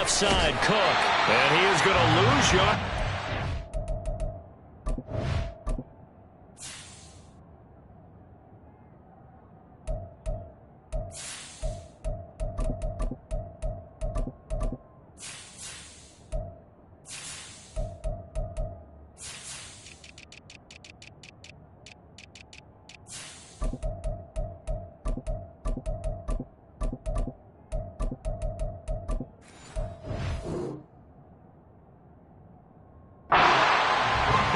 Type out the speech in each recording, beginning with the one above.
left side, Cook. And he is going to lose yard.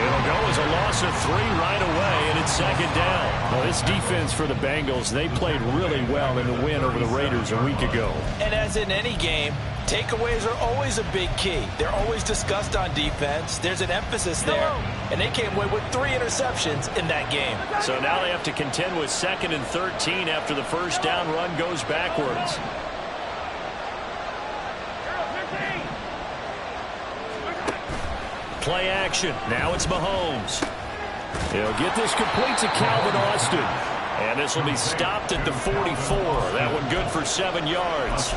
It'll go as a loss of 3 right away, and it's second down. Well, this defense for the Bengals, they played really well in the win over the Raiders a week ago. And as in any game, takeaways are always a big key. They're always discussed on defense. There's an emphasis there, and they came away with 3 interceptions in that game. So now they have to contend with 2nd and 13 after the first down run goes backwards. Play action. Now it's Mahomes. He'll get this complete to Calvin Austin. And this will be stopped at the 44. That one good for 7 yards.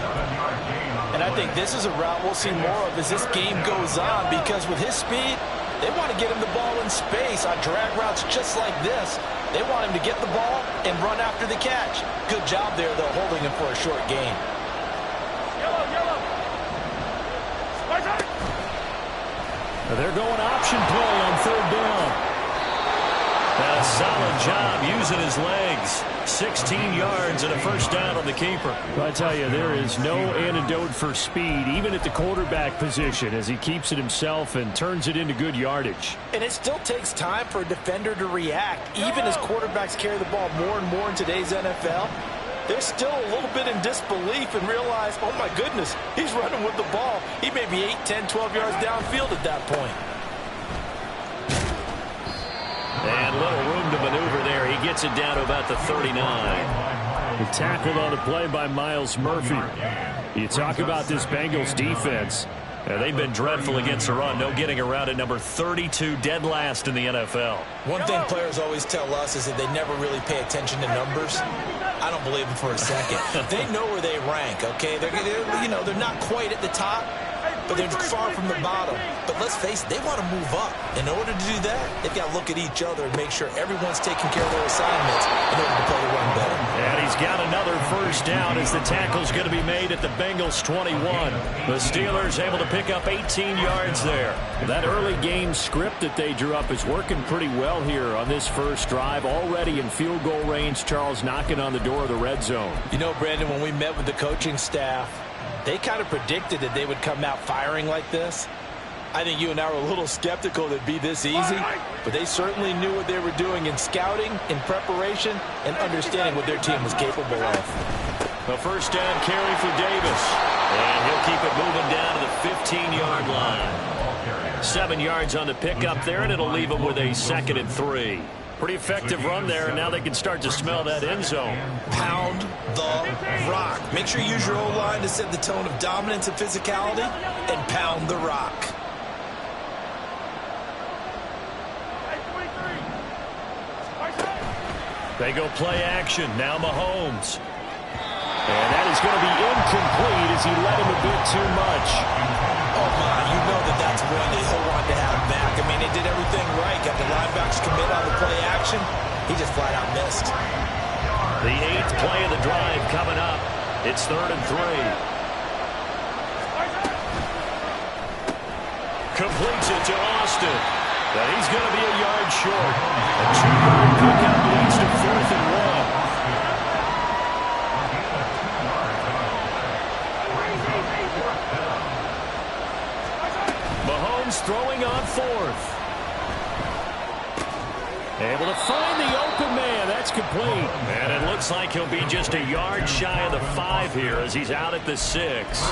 And I think this is a route we'll see more of as this game goes on, because with his speed, they want to get him the ball in space on drag routes just like this. They want him to get the ball and run after the catch. Good job there, though, holding him for a short gain. They're going option play on 3rd down. And a solid job using his legs. 16 yards and a first down on the keeper. I tell you, there is no antidote for speed, even at the quarterback position, as he keeps it himself and turns it into good yardage. And it still takes time for a defender to react. Even as quarterbacks carry the ball more and more in today's NFL, they're still a little bit in disbelief and realize, oh my goodness, he's running with the ball. He may be 8, 10, 12 yards downfield at that point. And little room to maneuver there. He gets it down to about the 39. The tackle on the play by Miles Murphy. You talk about this Bengals defense. They've been dreadful against the run. No getting around at number 32, dead last in the NFL. One thing players always tell us is that they never really pay attention to numbers. I don't believe them for a second. They know where they rank, okay? They're not quite at the top, but they're far from the bottom. But let's face it, they want to move up. In order to do that, they've got to look at each other and make sure everyone's taking care of their assignments in order to play the run better. And he's got another first down as the tackle's going to be made at the Bengals 21. The Steelers able to pick up 18 yards there. That early game script that they drew up is working pretty well here on this first drive. Already in field goal range, Charles knocking on the door of the red zone. You know, Brandon, when we met with the coaching staff, they kind of predicted that they would come out firing like this. I think you and I were a little skeptical that it'd be this easy, but they certainly knew what they were doing in scouting, in preparation, and understanding what their team was capable of. A first down carry for Davis, and he'll keep it moving down to the 15-yard line. 7 yards on the pickup there, and it'll leave him with a 2nd and 3. Pretty effective run there, and now they can start to smell that end zone. Pound the rock. Make sure you use your O-line to set the tone of dominance and physicality, and pound the rock. They go play action. Now Mahomes. And that is going to be incomplete as he led him a bit too much. Oh, my. You know that's one that he'll want to have back. I mean, they did everything right. Got the linebackers commit on the play action. He just flat out missed. The 8th play of the drive coming up. It's 3rd and 3. Completes it to Austin. But he's going to be a yard short. A 2-yard pickup leads to 4th and 1. Mahomes throwing on 4th. Able to find the open man. That's complete. And it looks like he'll be just a yard shy of the 5 here as he's out at the 6.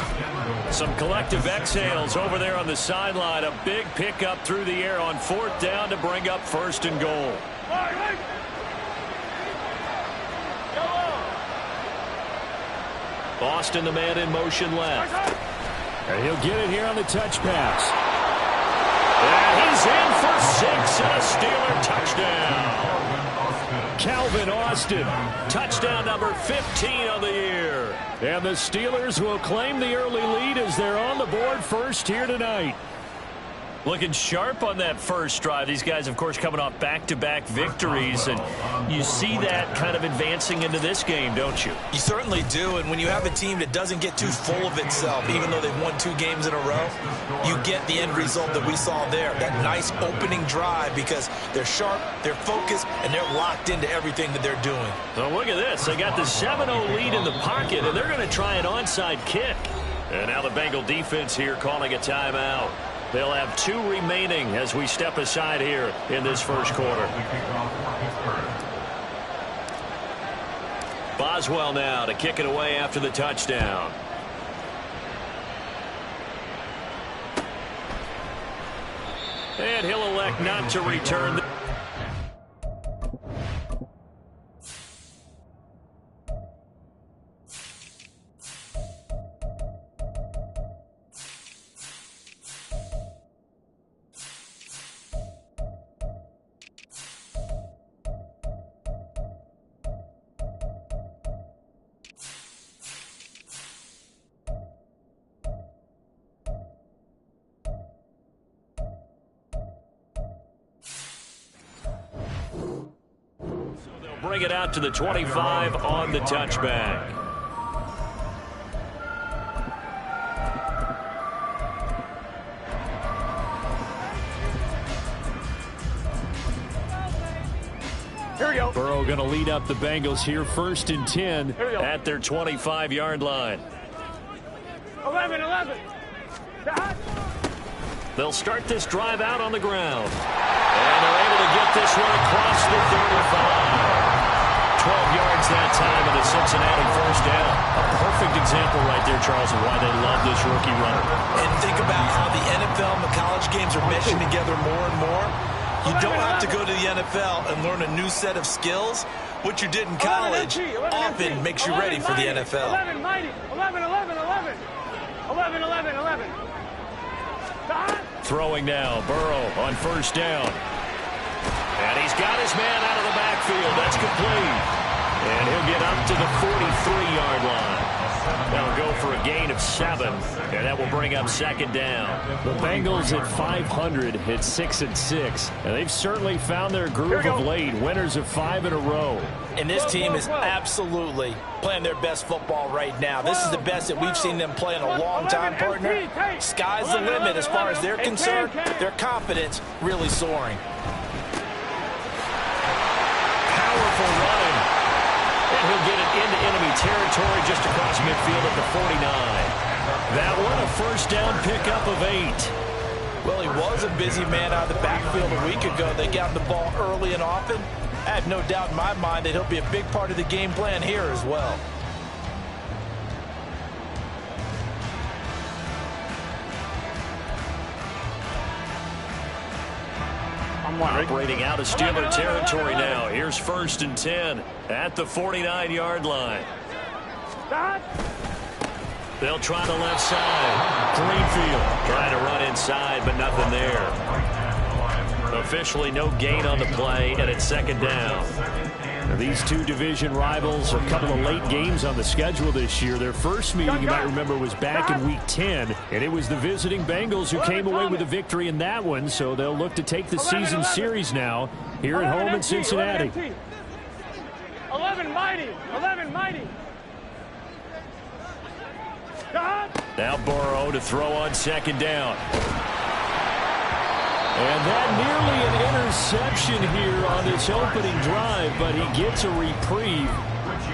Some collective exhales over there on the sideline. A big pickup through the air on 4th down to bring up 1st and goal. Boston, the man in motion left. And he'll get it here on the touch pass. And he's in for 6 and a Steeler touchdown. Calvin Austin. Boston. Touchdown number 15 on the year. And the Steelers will claim the early lead as they're on the board first here tonight. Looking sharp on that first drive. These guys, of course, coming off back-to-back victories, and you see that kind of advancing into this game, don't you? You certainly do, and when you have a team that doesn't get too full of itself, even though they've won 2 games in a row, you get the end result that we saw there, that nice opening drive, because they're sharp, they're focused, and they're locked into everything that they're doing. So look at this. They got the 7-0 lead in the pocket, and they're going to try an onside kick. And now the Bengal defense here calling a timeout. They'll have 2 remaining as we step aside here in this first quarter. Boswell now to kick it away after the touchdown. And he'll elect not to return the bring it out to the 25 on the touchback. Here we go. Burrow going to lead up the Bengals here, 1st and 10 at their 25-yard line. 11. They'll start this drive out on the ground. And they're able to get this one across the 35. 12 yards that time and a Cincinnati first down. A perfect example right there, Charles, of why they love this rookie runner. And think about how the NFL and the college games are meshing together more and more. You don't have to go to the NFL and learn a new set of skills. What you did in college often makes you ready for the NFL. 11, mighty. 11. Throwing now, Burrow on first down. And he's got his man out of the backfield. That's complete. And he'll get up to the 43-yard line. That'll go for a gain of 7, and that will bring up 2nd down. The Bengals at 500 at 6-6, and they've certainly found their groove of late. Winners of 5 in a row. And this team is absolutely playing their best football right now. This is the best that we've seen them play in a long time, partner. Sky's the limit as far as they're concerned. Their confidence really soaring. Powerful run. And he'll get it into enemy territory just across midfield at the 49. That one a first down pickup of 8. Well, he was a busy man out of the backfield a week ago. They got the ball early and often. I have no doubt in my mind that he'll be a big part of the game plan here as well. Operating out of Steeler territory now. Here's 1st and 10 at the 49-yard line. They'll try the left side. Greenfield trying to run inside, but nothing there. Officially no gain on the play, and it's 2nd down. Now, these 2 division rivals, a couple of late games on the schedule this year. Their first meeting, you might remember, was back in Week 10, and it was the visiting Bengals who came away with a victory in that one, so they'll look to take the season series now here at home in Cincinnati. 11 mighty. Now Burrow to throw on 2nd down. And that nearly an interception here on this opening drive, but he gets a reprieve.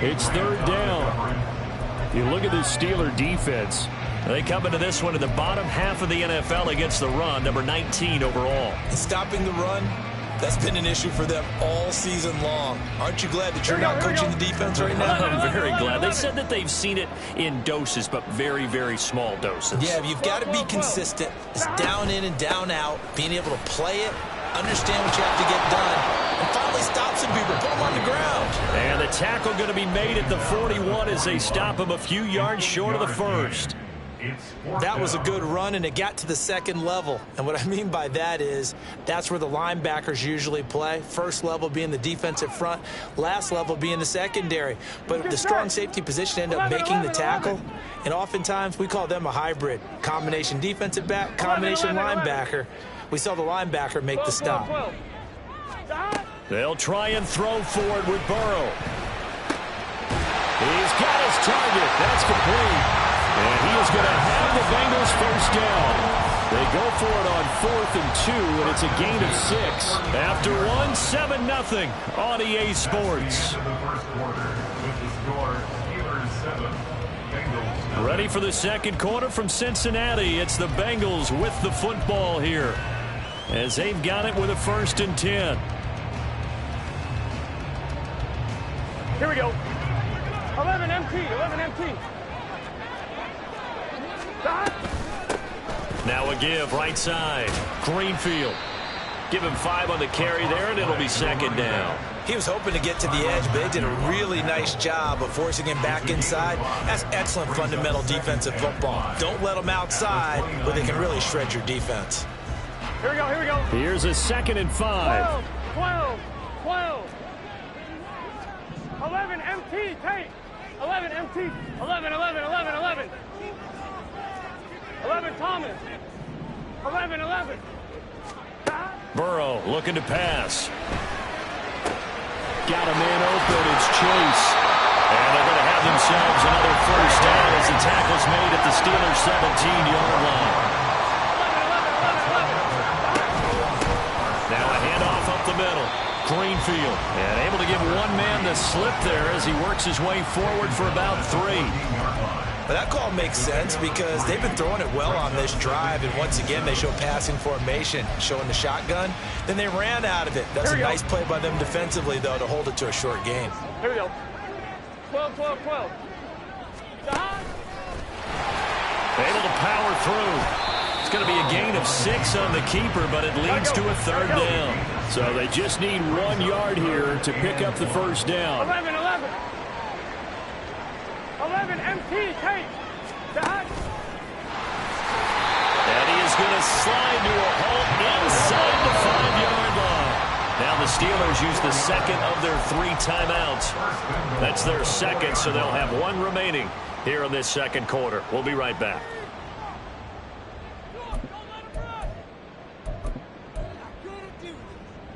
It's 3rd down. You look at the Steeler defense. They come into this one in the bottom half of the NFL against the run, number 19 overall. Stopping the run, that's been an issue for them all season long. Aren't you glad that you're not coaching the defense right now? I'm very glad. They said that they've seen it in doses, but very, very small doses. Yeah, you've got to be consistent. It's down in and down out, being able to play it, understand what you have to get done, and finally stop some people, put them on the ground. And the tackle going to be made at the 41 as they stop him a few yards short of the 1st. That was a good run, and it got to the second level. And what I mean by that is that's where the linebackers usually play. First level being the defensive front, last level being the secondary. But the strong safety position ended up making the tackle, and oftentimes we call them a hybrid. Combination defensive back, combination linebacker. We saw the linebacker make the stop. They'll try and throw forward with Burrow. He's got his target. That's complete. And he is going to have the Bengals first down. They go for it on 4th and 2, and it's a gain of 6. After 7-0 on EA Sports. Ready for the second quarter from Cincinnati. It's the Bengals with the football here, as they've got it with a 1st and 10. Here we go. 11 MT, 11 MT. Now a give right side. Greenfield. Give him 5 on the carry there, and it'll be 2nd down. He was hoping to get to the edge, but they did a really nice job of forcing him back inside. That's excellent fundamental defensive football. Don't let them outside where they can really shred your defense. Here we go, here we go. Here's a 2nd and 5. 12. 11 MT, take. 11 MT. 11. 11 Thomas. 11. Burrow looking to pass. Got a man open. It's Chase. And they're going to have themselves another first down as the tackle's made at the Steelers' 17-yard line. 11. Now a handoff up the middle. Greenfield. And able to give one man the slip there as he works his way forward for about 3. But that call makes sense because they've been throwing it well on this drive, and once again they show passing formation, showing the shotgun. Then they ran out of it. That's a nice play by them defensively, though, to hold it to a short gain. Here we go. 12. Able to power through. It's going to be a gain of 6 on the keeper, but it leads to a 3rd down. So they just need 1 yard here to pick up the first down. 11 MT, take. And he is going to slide to a halt inside the 5-yard line. Now the Steelers use the 2nd of their 3 timeouts. That's their 2nd, so they'll have 1 remaining here in this 2nd quarter. We'll be right back.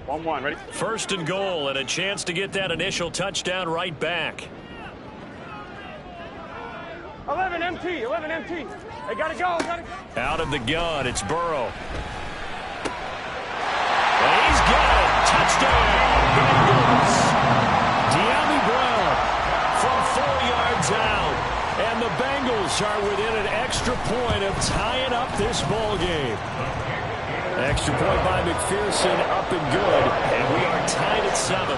Ready? 1st and goal, and a chance to get that initial touchdown right back. 11 MT. They gotta go. Out of the gun, it's Burrow. And he's got it. Touchdown, Bengals. De'Ami Brown from 4 yards out. And the Bengals are within an extra point of tying up this ball game. Extra point by McPherson, up and good. And we are tied at 7.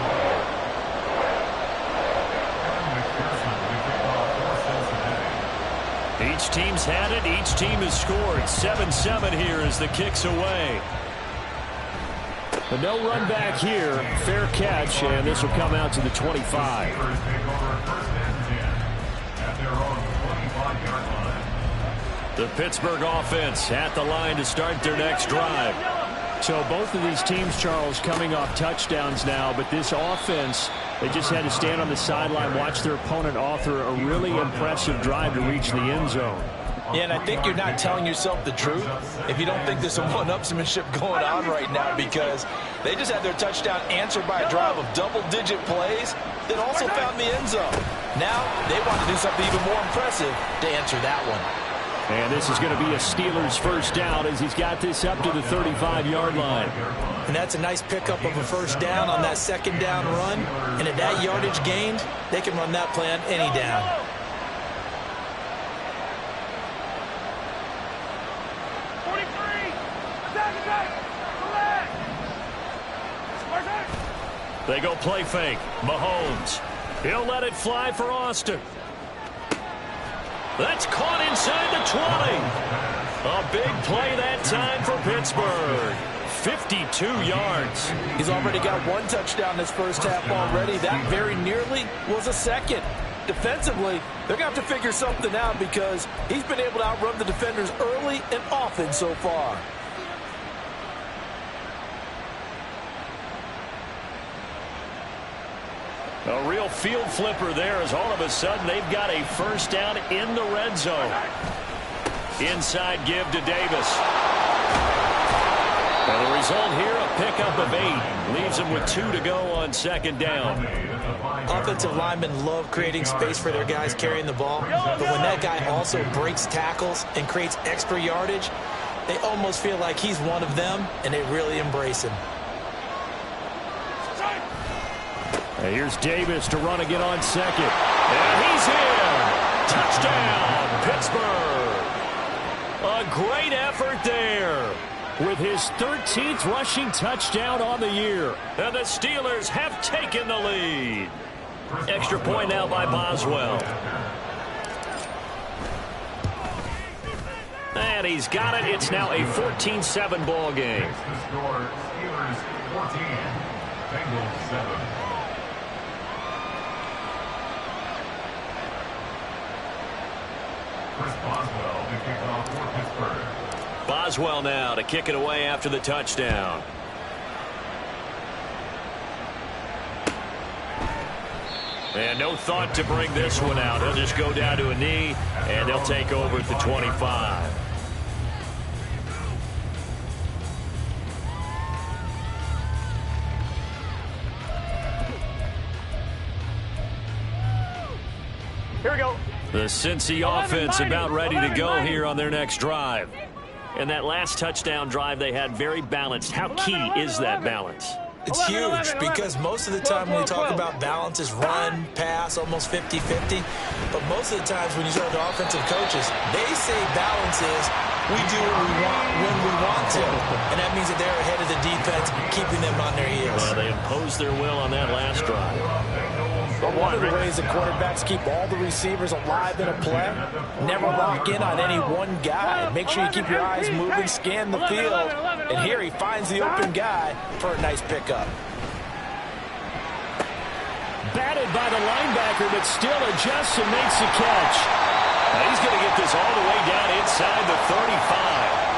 Each team's had it. Each team has scored. 7-7 here as the kick's away. But no run back here. Fair catch, and this will come out to the 25. The Pittsburgh offense at the line to start their next drive. So both of these teams, Charles, coming off touchdowns now, but this offense, they just had to stand on the sideline, watch their opponent author a really impressive drive to reach the end zone. Yeah, and I think you're not telling yourself the truth if you don't think there's some one-upsmanship going on right now, because they just had their touchdown answered by a drive of double-digit plays that also found the end zone. Now they want to do something even more impressive to answer that one. And this is going to be a Steelers first down as he's got this up to the 35-yard line. And that's a nice pickup of a first down on that 2nd down run. And at that yardage gained, they can run that play on any down. They go play fake. Mahomes. He'll let it fly for Austin. That's caught inside the 20. A big play that time for Pittsburgh. 52 yards. He's already got 1 touchdown this first half already. That very nearly was a 2nd. defensively, they're going to have to figure something out because he's been able to outrun the defenders early and often so far. A real field flipper there as all of a sudden they've got a first down in the red zone. Inside give to Davis. And the result here, a pickup of 8. Leaves them with 2 to go on second down. Offensive linemen love creating space for their guys carrying the ball. But when that guy also breaks tackles and creates extra yardage, they almost feel like he's one of them, and they really embrace him. Here's Davis to run again on second. And he's in. Touchdown, Pittsburgh. A great effort there with his 13th rushing touchdown on the year. And the Steelers have taken the lead. Extra point now by Boswell. And he's got it. It's now a 14-7 ball game. Steelers 14, Bengals 7. Chris Boswell to kick off for Pittsburgh. Boswell now to kick it away after the touchdown. And no thought to bring this one out. He'll just go down to a knee, and they'll take over at the 25. Here we go. The Cincy offense about ready to go here on their next drive. And that last touchdown drive they had very balanced. How key is that balance? It's huge because most of the time when we talk about balance is run, pass, almost 50-50. But most of the times when you talk to offensive coaches, they say balance is we do what we want when we want to. And that means that they're ahead of the defense, keeping them on their heels. Well, they imposed their will on that last drive. But one of the ways that quarterbacks keep all the receivers alive in a play, never lock in on any one guy. Make sure you keep your eyes moving, scan the field. And here he finds the open guy for a nice pickup. Batted by the linebacker, but still adjusts and makes the catch. Now he's going to get this all the way down inside the 35.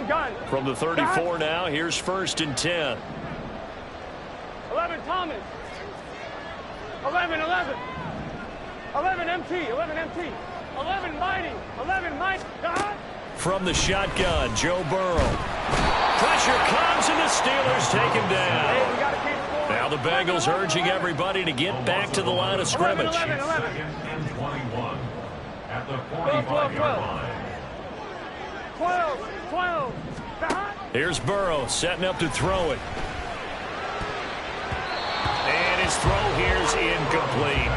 Gun. From the 34 now, here's 1st and 10. 11 Thomas. 11. 11 MT. 11 Mighty. 11 Mike. From the shotgun, Joe Burrow. Pressure comes, and the Steelers take him down. Hey, we got to keep scoring. Now the Bengals urging everybody to get back to the line of scrimmage. 2nd and 21 at the 45-yard line. 12. Here's Burrow setting up to throw it. And his throw here's incomplete.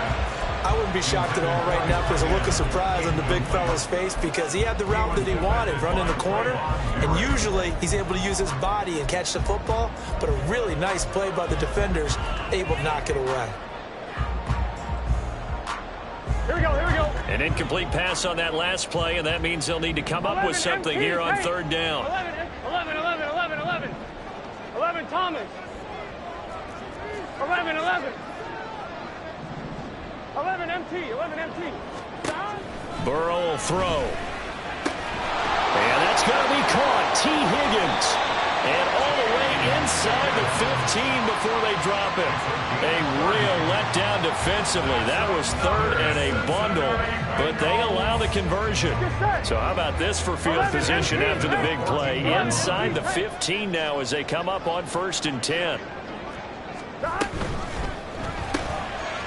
I wouldn't be shocked at all right now if there's a look of surprise on the big fella's face because he had the route that he wanted, running the corner, and usually he's able to use his body and catch the football, but a really nice play by the defenders, able to knock it away. Here we go. An incomplete pass on that last play, and that means they'll need to come up with something here on 3rd down. 11 Thomas. 11 MT. Burrow will throw. And that's going to be caught. T. Higgins. And all the way inside the 15 before they drop it. A real letdown defensively. That was 3rd and a bundle, but they allow the conversion. So how about this for field position after the big play? Inside the 15 now as they come up on 1st and 10.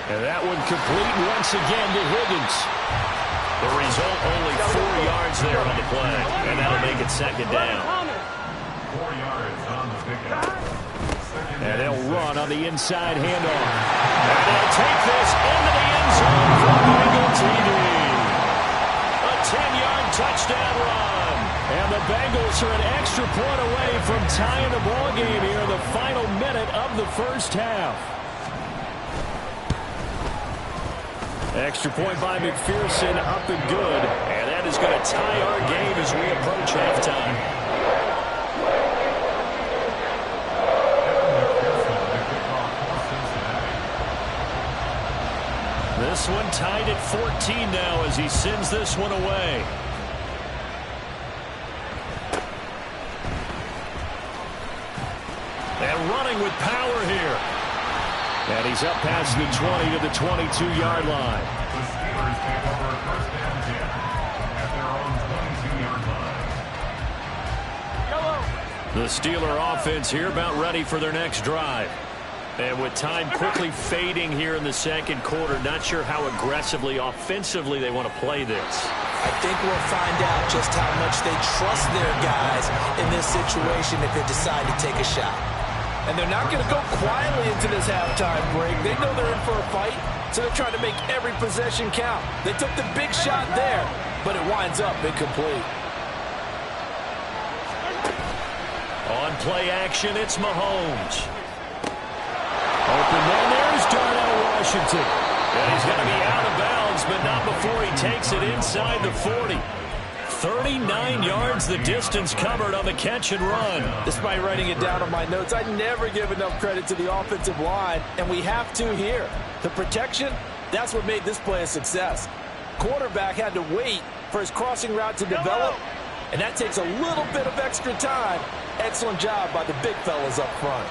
And that one complete once again to Higgins. The result, only 4 yards there on the play, and that'll make it 2nd down. 4 yards on the pickup. And they'll run on the inside handoff. And they'll take this into the end zone for Bengal TD. A 10-yard touchdown run. And the Bengals are an extra point away from tying the ball game here in the final minute of the 1st half. Extra point by McPherson, up and good. And that is going to tie our game as we approach halftime. This one tied at 14 now as he sends this one away. And running with power here. And he's up past the 20 to the 22-yard line. The Steelers take over first and 10 at their own 22-yard line. The Steeler offense here about ready for their next drive. And with time quickly fading here in the second quarter, not sure how aggressively, offensively they want to play this. I think we'll find out just how much they trust their guys in this situation if they decide to take a shot. And they're not going to go quietly into this halftime break. They know they're in for a fight, so they're trying to make every possession count. They took the big shot there, but it winds up incomplete. On play action, it's Mahomes. Open one, there's Darnell Washington. And he's going to be out of bounds, but not before he takes it inside the 40. 39 yards the distance covered on the catch and run. Despite writing it down on my notes, I never give enough credit to the offensive line, and we have to here. The protection, that's what made this play a success. Quarterback had to wait for his crossing route to develop, and that takes a little bit of extra time. Excellent job by the big fellas up front.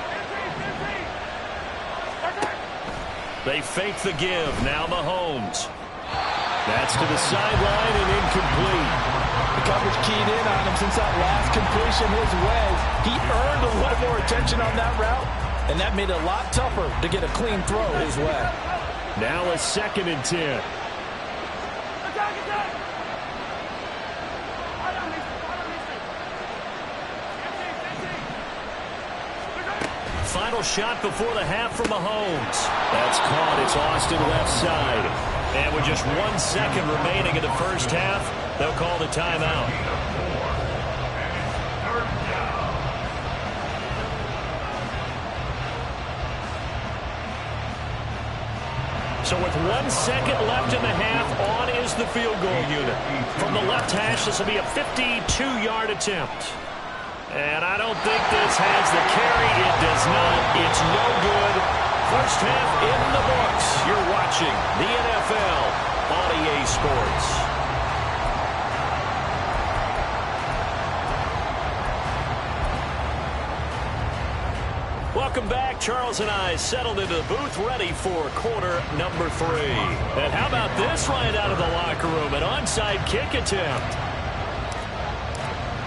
They fake the give. Now Mahomes. That's to the sideline and incomplete. The coverage keyed in on him since that last completion his way. He earned a little more attention on that route, and that made it a lot tougher to get a clean throw his way. Now a 2nd and 10. Final shot before the half from Mahomes. That's caught. It's Austin left side. And with just 1 second remaining in the first half, they'll call the timeout. So with 1 second left in the half, on is the field goal unit. From the left hash, this will be a 52-yard attempt. And I don't think this has the carry. It does not. It's no good. First half in the books. You're watching the NFL on EA Sports. Welcome back. Charles and I settled into the booth ready for quarter number 3. And how about this right out of the locker room? An onside kick attempt.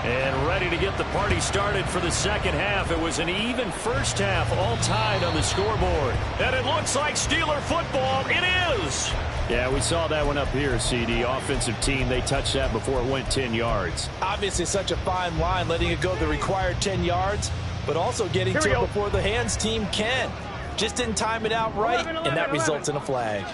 And ready to get the party started for the second half. It was an even first half, all tied on the scoreboard. And it looks like Steeler football. It is. Yeah, we saw that one up here, CD. Offensive team, they touched that before it went 10 yards. Obviously such a fine line, letting it go the required 10 yards, but also getting to it before the hands team can. Just didn't time it out right, and that results in a flag.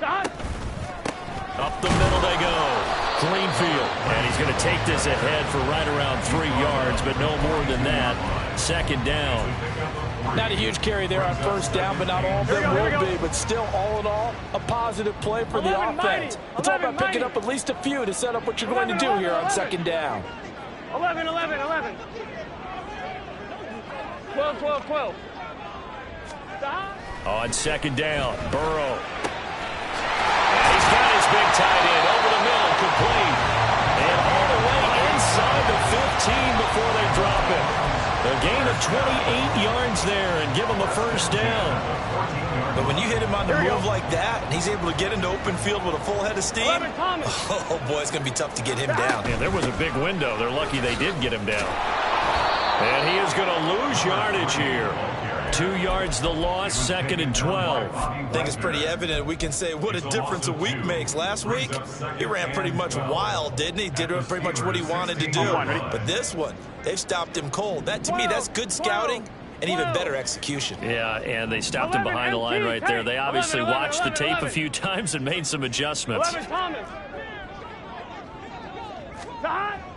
Up the middle they go. Greenfield. And he's going to take this ahead for right around 3 yards, but no more than that. Second down. Not a huge carry there on first down, but not all of them will be. But still, all in all, a positive play for the offense. It's all about picking up at least a few to set up what you're going to do here on second down. 11, 11, 11. 12, 12, 12. On second down, Burrow. And he's got his big tight end over the middle, complete. And all the way inside the 15 before they drop it. A gain of 28 yards there and give him a first down. But when you hit him on the move like that, and he's able to get into open field with a full head of steam, oh boy, it's going to be tough to get him down. Yeah, there was a big window. They're lucky they did get him down. And he is going to lose yardage here. 2 yards the loss, 2nd and 12. I think it's pretty evident. We can say what a difference a week makes. Last week, he ran pretty much wild, didn't he? Did pretty much what he wanted to do. But this one, they've stopped him cold. That, to me, that's good scouting and even better execution. Yeah, and they stopped him behind the line right there. They obviously watched the tape a few times and made some adjustments.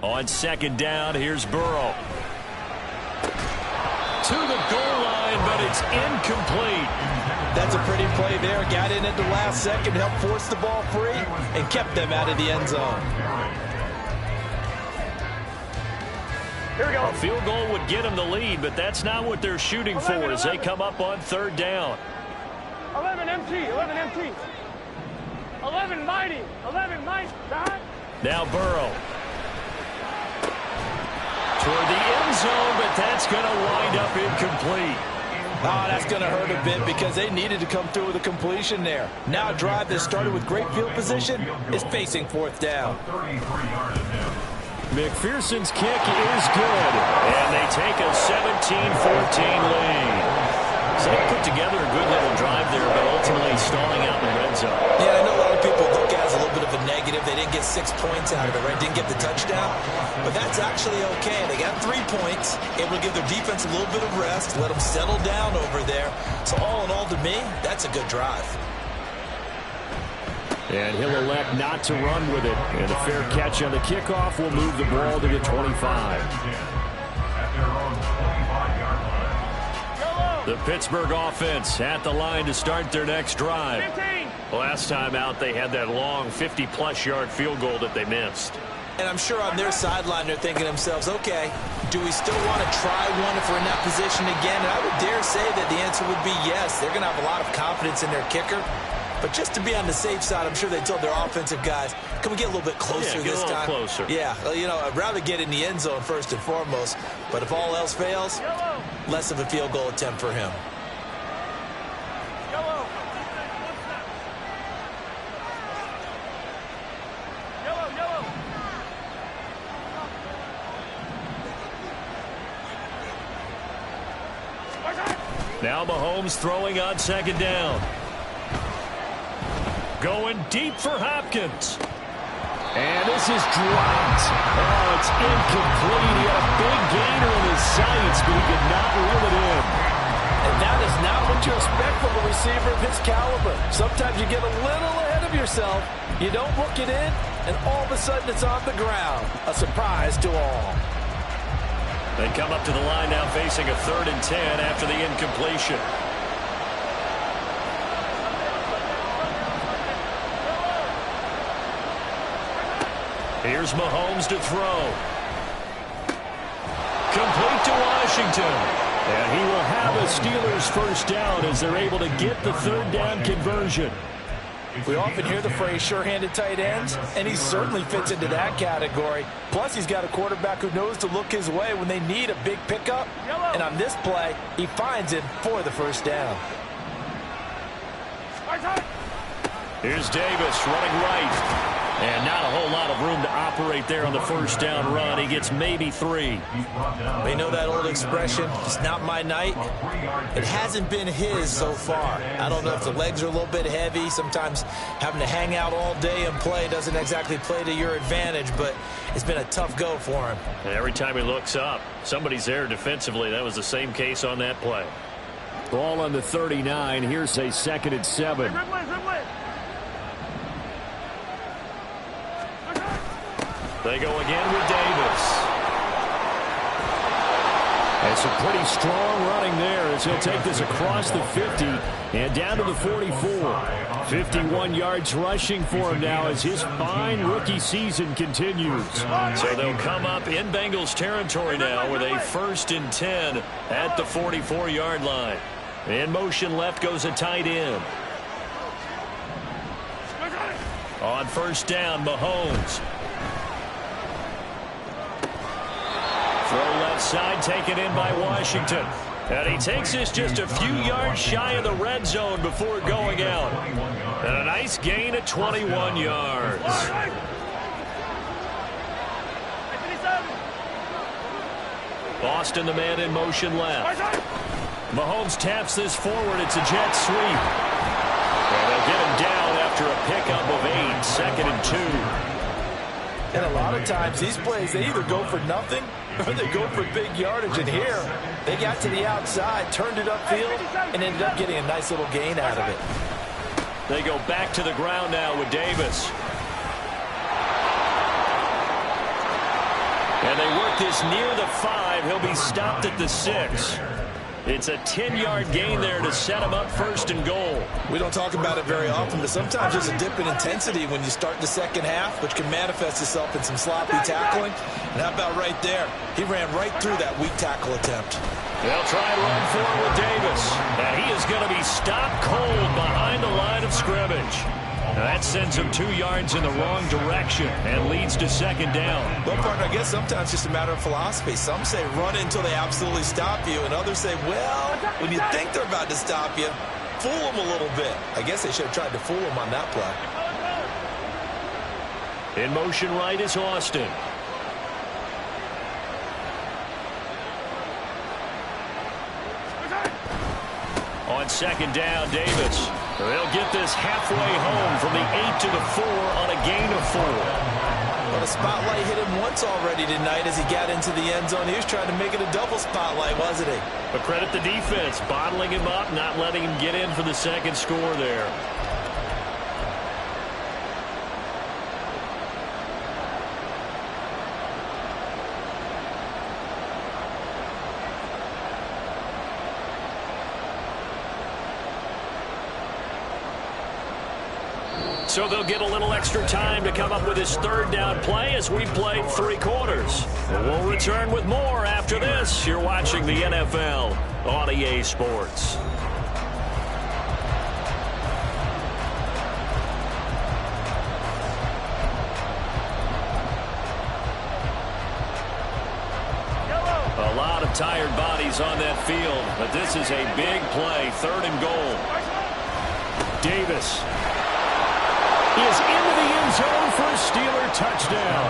On second down, here's Burrow. To the goal line, but it it's incomplete. That's a pretty play there. Got in at the last second, helped force the ball free, and kept them out of the end zone. Here we go. A field goal would get them the lead, but that's not what they're shooting for as they come up on third down. 11 MT, 11 MT. 11 mighty, 11 mighty. Now Burrow. Toward the end zone, but that's going to wind up incomplete. Oh, that's going to hurt a bit because they needed to come through with a completion there. Now a drive that started with great field position is facing fourth down. McPherson's kick is good, and they take a 17-14 lead. So they put together a good little drive there, but ultimately stalling out in the red zone. Yeah, I know a lot of people look at it as a little bit of a negative. They didn't get 6 points out of it, right? Didn't get the touchdown. But that's actually okay. They got 3 points, able to give their defense a little bit of rest, let them settle down over there. So all in all, to me, that's a good drive. And he'll elect not to run with it. And a fair catch on the kickoff will move the ball to the 25. The Pittsburgh offense at the line to start their next drive. 15. Last time out, they had that long 50-plus yard field goal that they missed. And I'm sure on their sideline they're thinking to themselves, okay, do we still want to try one if we're in that position again? And I would dare say that the answer would be yes. They're going to have a lot of confidence in their kicker. But just to be on the safe side, I'm sure they told their offensive guys, can we get a little bit closer this time? Closer. Yeah, you know, I'd rather get in the end zone first and foremost. But if all else fails, less of a field goal attempt for him. Yellow. Yellow, yellow. Now Mahomes throwing on second down. Going deep for Hopkins. And this is dropped. Oh, it's incomplete. He had a big gainer in his sights, but he could not reel it in. And that is not what you expect from a receiver of his caliber. Sometimes you get a little ahead of yourself. You don't look it in, and all of a sudden it's on the ground. A surprise to all. They come up to the line now facing a 3rd and 10 after the incompletion. Here's Mahomes to throw. Complete to Washington. And he will have a Steelers first down as they're able to get the 3rd down conversion. We often hear the phrase sure-handed tight ends, and he certainly fits into that category. Plus, he's got a quarterback who knows to look his way when they need a big pickup. And on this play, he finds it for the first down. Here's Davis running right. And not a whole lot of room to operate there on the first down run. He gets maybe 3. They know that old expression, it's not my night. It hasn't been his so far. I don't know if the legs are a little bit heavy. Sometimes having to hang out all day and play doesn't exactly play to your advantage, but it's been a tough go for him. And every time he looks up, somebody's there defensively. That was the same case on that play. Ball on the 39. Here's a 2nd and 7. They go again with Davis. And some pretty strong running there as he'll take this across the 50 and down to the 44. 51 yards rushing for him now as his fine rookie season continues. So they'll come up in Bengals territory now with a 1st and 10 at the 44-yard line. In motion left goes a tight end. On first down, Mahomes. Throw left side, taken in by Washington. And he takes this just a few yards shy of the red zone before going out. And a nice gain of 21 yards. Boston, the man in motion left. Mahomes taps this forward. It's a jet sweep. And they'll get him down after a pickup of 8, 2nd and 2. And a lot of times these plays, they either go for nothing or they go for big yardage. And here, they got to the outside, turned it upfield, and ended up getting a nice little gain out of it. They go back to the ground now with Davis. And they work this near the 5. He'll be stopped at the 6. It's a 10-yard gain there to set him up first and goal. We don't talk about it very often, but sometimes there's a dip in intensity when you start the second half, which can manifest itself in some sloppy tackling. And how about right there? He ran right through that weak tackle attempt. They'll try and run for it with Davis. And he is going to be stopped cold behind the line of scrimmage. Now that sends him 2 yards in the wrong direction and leads to second down. Well, partner, I guess sometimes it's just a matter of philosophy. Some say run until they absolutely stop you, and others say, well, when you think they're about to stop you, fool them a little bit. I guess they should have tried to fool them on that play. In motion right is Austin. On second down, Davis. They'll get this halfway home from the 8 to the 4 on a gain of 4. Well, the spotlight hit him once already tonight as he got into the end zone. He was trying to make it a double spotlight, wasn't he? But credit the defense, bottling him up, not letting him get in for the second score there. So they'll get a little extra time to come up with his third down play as we played 3 quarters. We'll return with more after this. You're watching the NFL on EA Sports. A lot of tired bodies on that field, but this is a big play, 3rd and goal. Davis is into the end zone for a Steeler touchdown.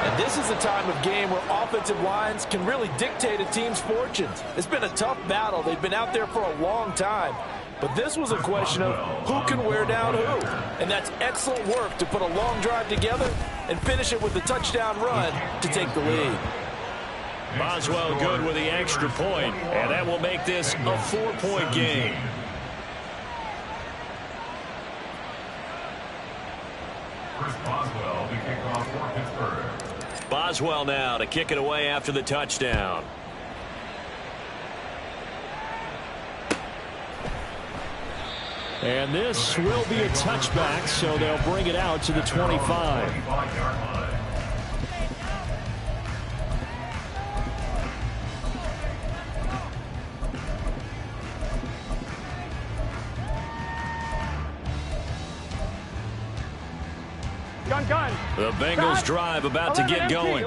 And this is a time of game where offensive lines can really dictate a team's fortunes. It's been a tough battle. They've been out there for a long time. But this was a question of who can wear down who. And that's excellent work to put a long drive together and finish it with a touchdown run to take the lead. Boswell good with the extra point, and that will make this a 4-point game. Boswell, the kickoff for Pittsburgh. Boswell now to kick it away after the touchdown. And this will be a touchback, so they'll bring it out to the 25. The Bengals drive about to get going.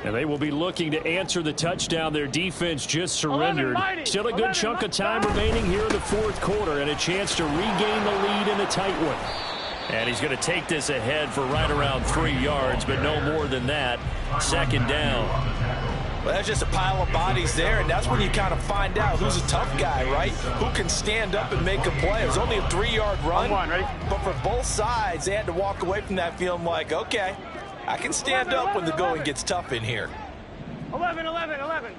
And they will be looking to answer the touchdown their defense just surrendered. Still a good chunk of time remaining here in the 4th quarter and a chance to regain the lead in a tight one. And he's going to take this ahead for right around 3 yards, but no more than that. 2nd down. Well, that's just a pile of bodies there, and that's when you kind of find out who's a tough guy, right? Who can stand up and make a play. It was only a 3-yard run, but for both sides, they had to walk away from that feeling like, okay, I can stand up when the going gets tough in here. 11, 11, 11.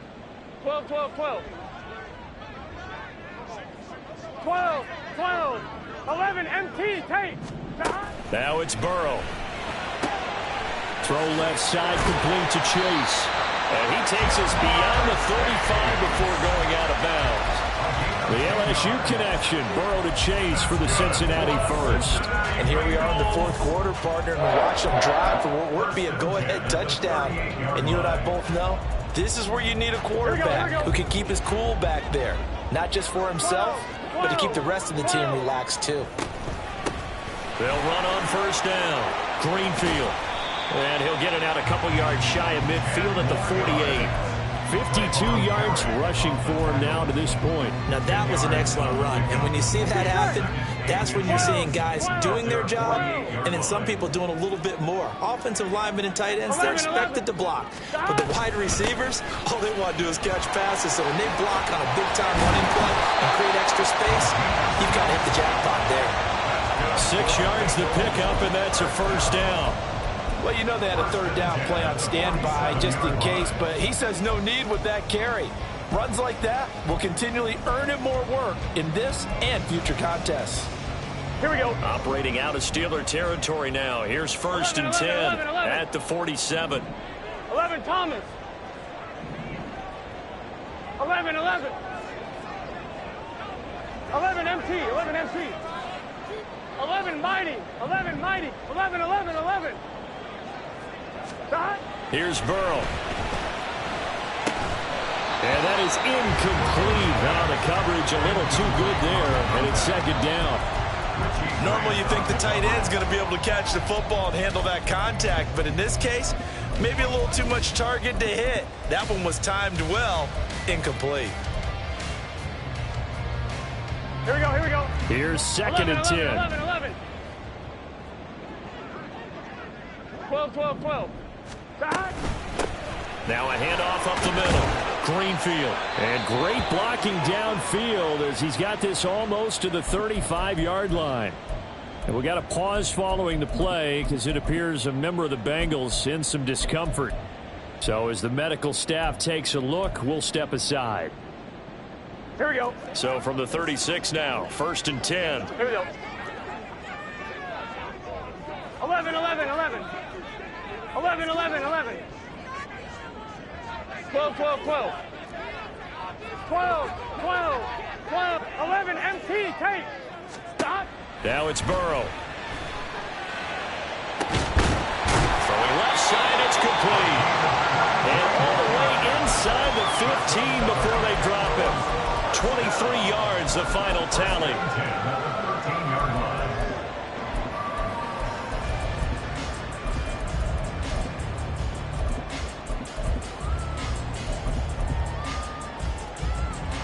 12, 12, 12. 12, 12. 11, MT, tape. Now it's Burrow. Throw left side complete to Chase. And he takes us beyond the 35 before going out of bounds. The LSU connection, Burrow to Chase for the Cincinnati first. And here we are in the 4th quarter, partner, and we watch them drive for what would be a go-ahead touchdown. And you and I both know this is where you need a quarterback who can keep his cool back there. Not just for himself, but to keep the rest of the team relaxed too. They'll run on 1st down. Greenfield. And he'll get it out a couple yards shy of midfield at the 48. 52 yards rushing for him now to this point. Now that was an excellent run. And when you see that happen, that's when you're seeing guys doing their job and then some people doing a little bit more. Offensive linemen and tight ends, they're expected to block. But the wide receivers, all they want to do is catch passes. So when they block on a big-time running play and create extra space, you've got to hit the jackpot there. 6 yards the pickup, and that's a 1st down. Well, you know they had a 3rd down play on standby just in case, but he says no need with that carry. Runs like that will continually earn him more work in this and future contests. Here we go. Operating out of Steeler territory now. Here's 1st and 10 at the 47. 11, Thomas. 11, 11. 11 MT, 11 MT. 11 mighty, 11 mighty, 11, 11, 11. Stop. Here's Burrow. And that is incomplete. Now the coverage a little too good there, and it's second down. Normally you think the tight end's going to be able to catch the football and handle that contact, but in this case, maybe a little too much target to hit. That one was timed well, incomplete. Here we go, here we go. Here's second 11, and 11, 10. 11, 11. 12, 12, 12. Stop. Now a handoff up the middle. Greenfield. And great blocking downfield as he's got this almost to the 35-yard line. And we got a pause following the play because it appears a member of the Bengals in some discomfort. So as the medical staff takes a look, we'll step aside. Here we go. So from the 36 now, first and 10. Here we go. 11, 11, 11. 11, 11, 11. 12, 12, 12. 12, 12, 12. 11, MT, take. Stop. Now it's Burrow. Throwing left side, it's complete. And all the way inside the 15 before they drop him. 23 yards, the final tally.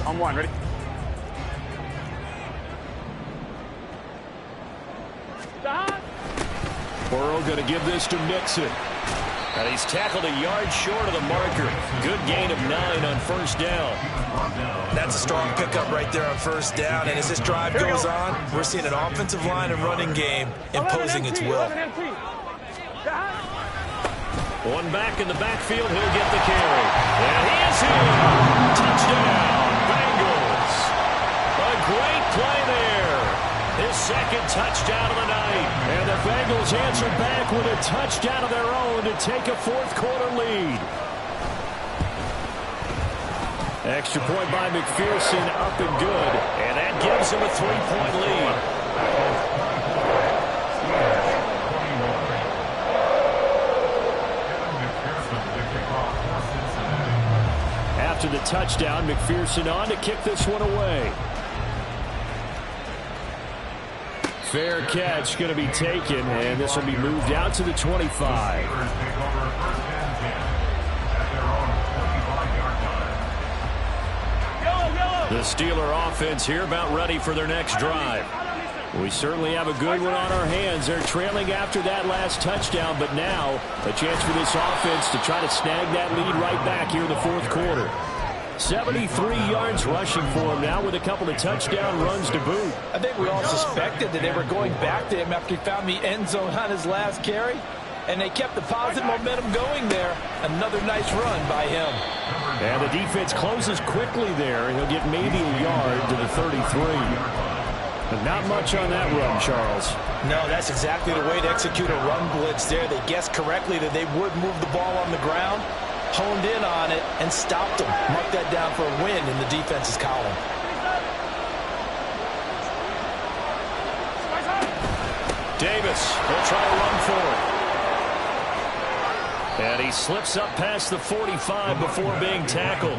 On one, ready? Stop. Burrow going to give this to Mixon. And he's tackled a yard short of the marker. Good gain of 9 on first down. That's a strong pickup right there on first down, and as this drive goes on, we're seeing an offensive line and running game imposing its will. 11 MT. Stop. One back in the backfield, he'll get the carry. And he is here. Touchdown, Bengals. A great play there. His second touchdown of the night. And the Bengals answer back with a touchdown of their own to take a fourth-quarter lead. Extra point by McPherson, up and good. And that gives him a 3-point lead. After the touchdown, McPherson on to kick this one away. Fair catch going to be taken, and this will be moved out to the 25. The Steeler offense here about ready for their next drive. We certainly have a good one on our hands. They're trailing after that last touchdown, but now a chance for this offense to try to snag that lead right back here in the fourth quarter. 73 yards rushing for him now with a couple of touchdown runs to boot. I think we all suspected that they were going back to him after he found the end zone on his last carry, and they kept the positive momentum going there. Another nice run by him. And the defense closes quickly there, and he'll get maybe a yard to the 33. But not much on that run, Charles. No, that's exactly the way to execute a run blitz there. They guessed correctly that they would move the ball on the ground, honed in on it, and stopped them. Mark that down for a win in the defense's column. Davis will try to run for it. And he slips up past the 45 before being tackled.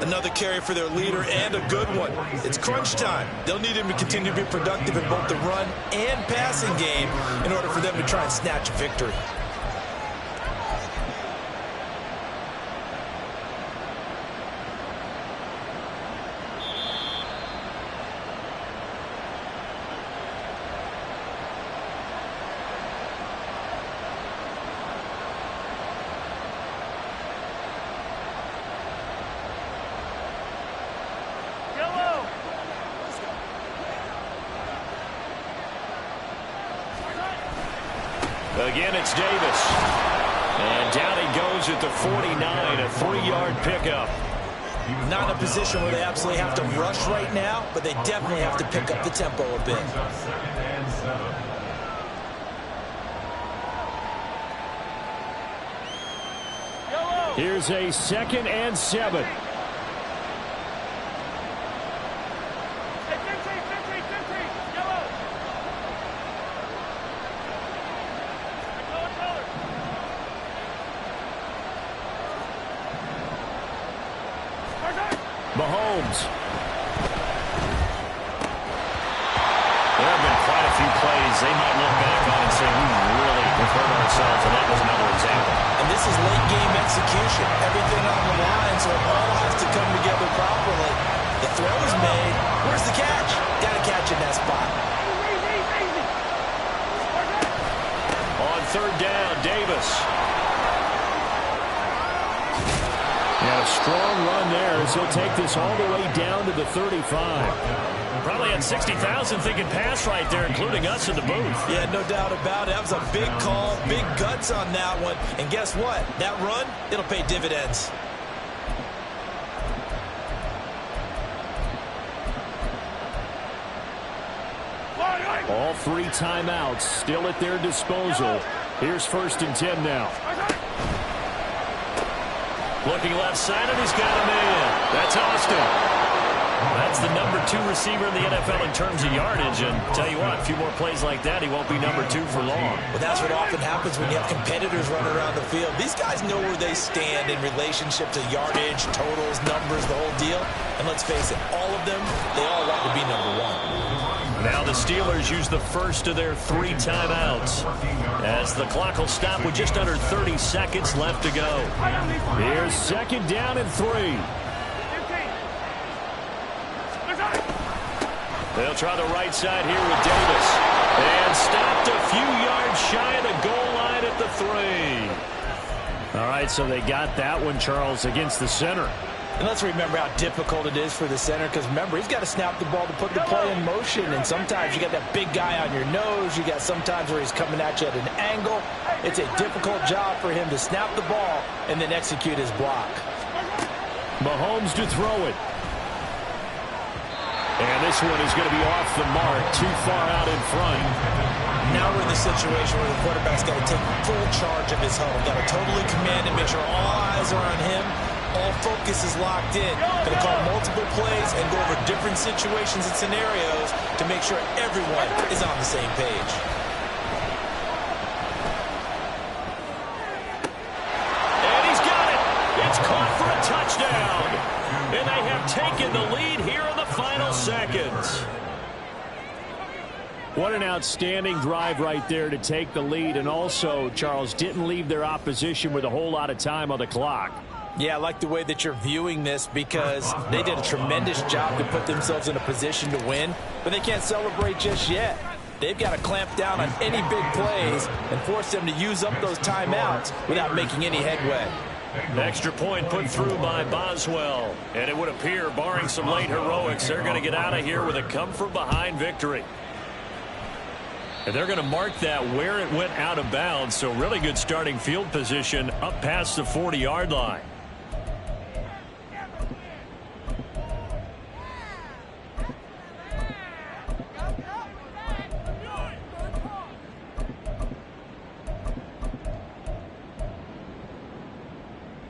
Another carry for their leader, and a good one. It's crunch time. They'll need him to continue to be productive in both the run and passing game in order for them to try and snatch a victory. Again, it's Davis. And down he goes at the 49, a 3-yard pickup. Not in a position where they absolutely have to rush right now, but they definitely have to pick up the tempo a bit. Here's a 2nd and 7. Mahomes. There have been quite a few plays they might look back on and say, we really hurt ourselves, and that was another example. And this is late-game execution. Everything on the line, so it all has to come together properly. The throw is made. Where's the catch? Got to catch in that spot. On third down, Davis. And a strong run there as he'll take this all the way down to the 35. Probably had 60,000 thinking pass right there, including us in the booth. Yeah, no doubt about it. That was a big call, big guts on that one. And guess what? That run, it'll pay dividends. All 3 timeouts still at their disposal. Here's 1st and 10 now. Looking left side, and he's got a man. That's Austin. That's the number 2 receiver in the NFL in terms of yardage. And tell you what, a few more plays like that, he won't be number 2 for long. Well, that's what often happens when you have competitors running around the field. These guys know where they stand in relationship to yardage, totals, numbers, the whole deal. And let's face it, all of them, they all want to be number 1. Now the Steelers use the first of their 3 timeouts as the clock will stop with just under 30 seconds left to go. Here's 2nd down and 3. They'll try the right side here with Davis. And stopped a few yards shy of the goal line at the 3. All right, so they got that one, Charles, against the center. And let's remember how difficult it is for the center, because remember, he's got to snap the ball to put the play in motion, and sometimes you got that big guy on your nose. You got sometimes where he's coming at you at an angle. It's a difficult job for him to snap the ball and then execute his block. Mahomes to throw it. And this one is going to be off the mark, too far out in front. Now we're in the situation where the quarterback's got to take full charge of his huddle. Got to totally command and make sure all eyes are on him. All focus is locked in. Going to call multiple plays and go over different situations and scenarios to make sure everyone is on the same page. And he's got it. It's caught for a touchdown. And they have taken the lead here in the final seconds. What an outstanding drive right there to take the lead. And also, Charles, didn't leave their opposition with a whole lot of time on the clock. Yeah, I like the way that you're viewing this, because they did a tremendous job to put themselves in a position to win, but they can't celebrate just yet. They've got to clamp down on any big plays and force them to use up those timeouts without making any headway. Extra point put through by Boswell. And it would appear, barring some late heroics, they're going to get out of here with a come-from-behind victory. And they're going to mark that where it went out of bounds, so really good starting field position up past the 40-yard line.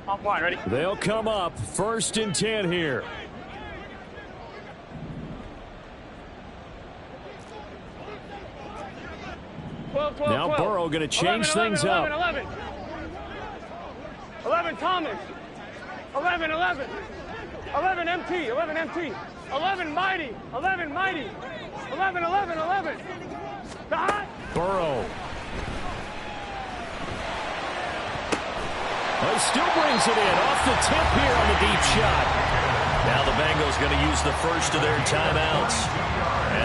Offline, ready? They'll come up 1st and 10 here. Now Burrow going to change things up. 11 Thomas. 11 MT. 11 Mighty. 11. Burrow. Well, he still brings it in off the tip here on the deep shot. Now the Bengals going to use the first of their timeouts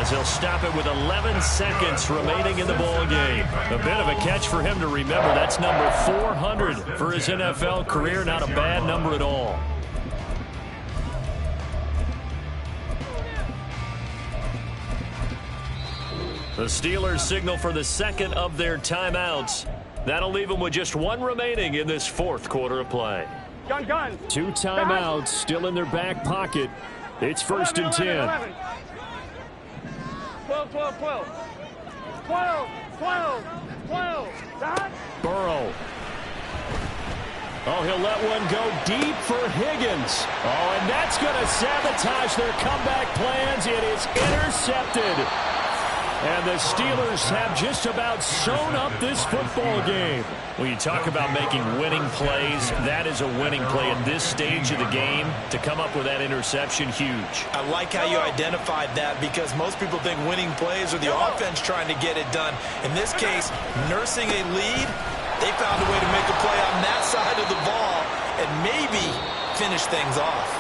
as he'll stop it with 11 seconds remaining in the ball game. A bit of a catch for him to remember. That's number 400 for his NFL career. Not a bad number at all. The Steelers signal for the second of their timeouts. That'll leave them with just one remaining in this 4th quarter of play. Gun. 2 timeouts still in their back pocket. It's 1st and 10. 12. Burrow. Oh, he'll let one go deep for Higgins. Oh, and that's going to sabotage their comeback plans. It is intercepted. And the Steelers have just about sewn up this football game. When you talk about making winning plays, that is a winning play at this stage of the game. To come up with that interception, huge. I like how you identified that, because most people think winning plays are the offense trying to get it done. In this case, nursing a lead, they found a way to make a play on that side of the ball and maybe finish things off.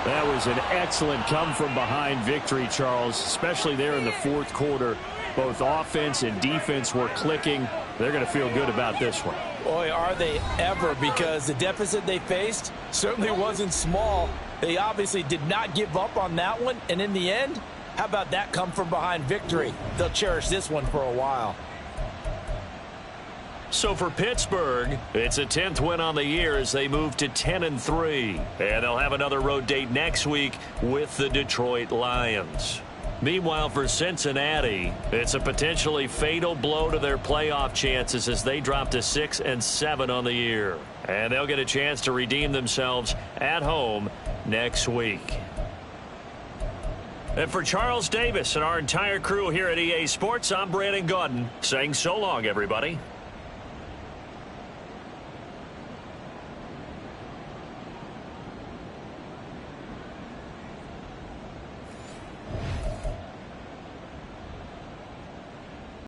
That was an excellent come-from-behind victory, Charles, especially there in the fourth quarter. Both offense and defense were clicking. They're going to feel good about this one. Boy, are they ever, because the deficit they faced certainly wasn't small. They obviously did not give up on that one, and in the end, how about that come-from-behind victory? They'll cherish this one for a while. So for Pittsburgh, it's a 10th win on the year as they move to 10-3. And they'll have another road date next week with the Detroit Lions. Meanwhile, for Cincinnati, it's a potentially fatal blow to their playoff chances as they drop to 6-7 on the year. And they'll get a chance to redeem themselves at home next week. And for Charles Davis and our entire crew here at EA Sports, I'm Brandon Gaudin saying so long, everybody.